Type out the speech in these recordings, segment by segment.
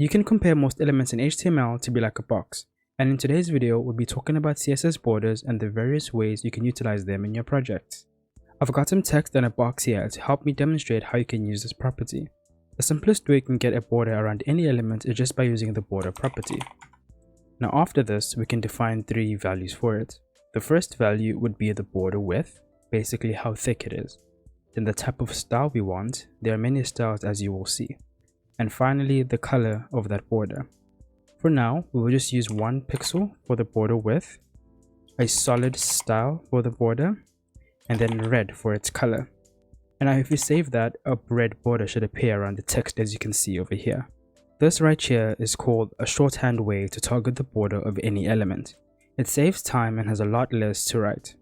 You can compare most elements in HTML to be like a box, and in today's video we'll be talking about CSS borders and the various ways you can utilize them in your projects. I've got some text and a box here to help me demonstrate how you can use this property. The simplest way you can get a border around any element is just by using the border property. Now after this, we can define three values for it. The first value would be the border width, basically how thick it is. Then the type of style we want, there are many styles as you will see. And finally, the color of that border. For now, we will just use 1 pixel for the border width, a solid style for the border, and then red for its color. And now if we save that, a red border should appear around the text as you can see over here. This right here is called a shorthand way to target the border of any element. It saves time and has a lot less to write.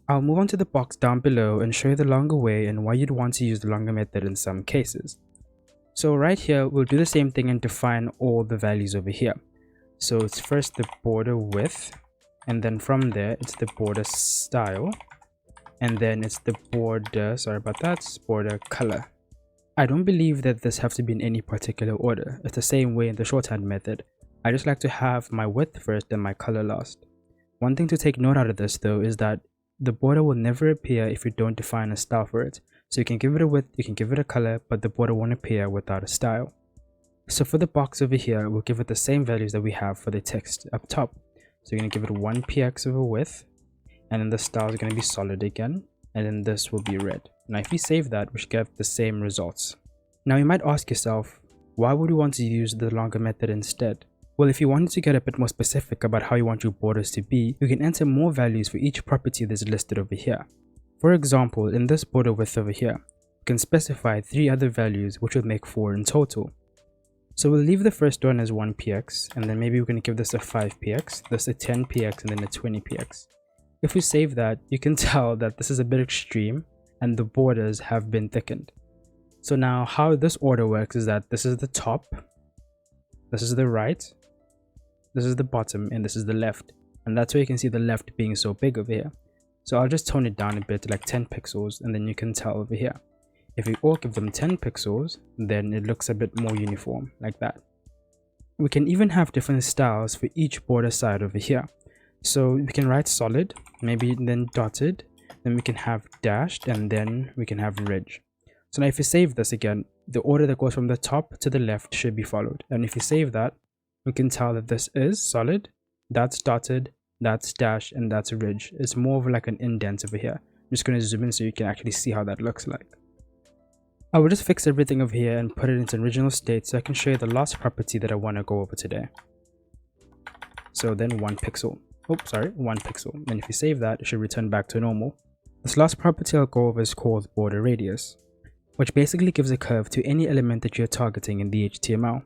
I'll move on to the box down below and show you the longer way and why you'd want to use the longer method in some cases. So right here, we'll do the same thing and define all the values over here. So it's first the border width, and then from there it's the border style, and then it's the border, border color. I don't believe that this has to be in any particular order. It's the same way in the shorthand method. I just like to have my width first and my color last. One thing to take note out of this though is that the border will never appear if you don't define a style for it. So you can give it a width, you can give it a color, but the border won't appear without a style. So for the box over here, we'll give it the same values that we have for the text up top. So you're going to give it 1 px of a width, and then the style is going to be solid again, and then this will be red. Now if we save that, we should get the same results. Now you might ask yourself, why would you want to use the longer method instead? Well, if you wanted to get a bit more specific about how you want your borders to be, you can enter more values for each property that's listed over here. For example, in this border width over here, you can specify 3 other values which would make 4 in total. So we'll leave the first one as 1 px, and then maybe we're going to give this a 5 px, this a 10 px, and then a 20 px. If we save that, you can tell that this is a bit extreme and the borders have been thickened. So now how this order works is that this is the top, this is the right, this is the bottom, and this is the left. And that's why you can see the left being so big over here. So I'll just tone it down a bit to like 10 pixels, and then you can tell over here. If we all give them 10 pixels, then it looks a bit more uniform like that. We can even have different styles for each border side over here. So we can write solid, maybe then dotted, then we can have dashed, and then we can have ridge. So now if you save this again, the order that goes from the top to the left should be followed. And if you save that, we can tell that this is solid, that's dotted, that's dash, and that's ridge. It's more of like an indent over here. I'm just going to zoom in so you can actually see how that looks like. I will just fix everything over here and put it into original state so I can show you the last property that I want to go over today. So then 1 pixel. 1 pixel. And if you save that, it should return back to normal. This last property I'll go over is called border radius, which basically gives a curve to any element that you're targeting in the HTML.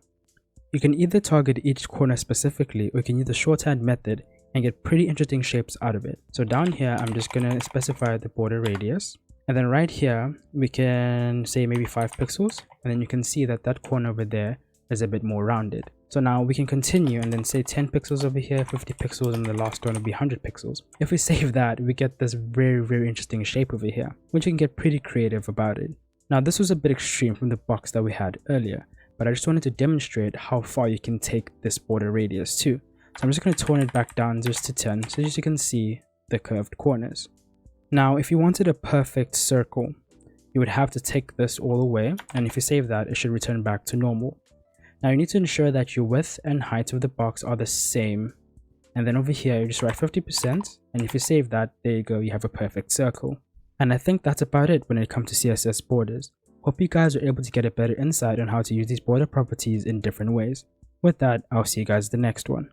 You can either target each corner specifically, or you can use the shorthand method and get pretty interesting shapes out of it. So down here, I'm just going to specify the border radius. And then right here, we can say maybe 5 pixels. And then you can see that that corner over there is a bit more rounded. So now we can continue and then say 10 pixels over here, 50 pixels, and the last one will be 100 pixels. If we save that, we get this very interesting shape over here, which you can get pretty creative about it. Now this was a bit extreme from the box that we had earlier, but I just wanted to demonstrate how far you can take this border radius too. So I'm just going to tone it back down just to 10 so just you can see the curved corners. Now if you wanted a perfect circle, you would have to take this all away, and if you save that, it should return back to normal. Now you need to ensure that your width and height of the box are the same, and then over here you just write 50%, and if you save that, there you go, you have a perfect circle. And I think that's about it when it comes to CSS borders. Hope you guys are able to get a better insight on how to use these border properties in different ways. With that, I'll see you guys in the next one.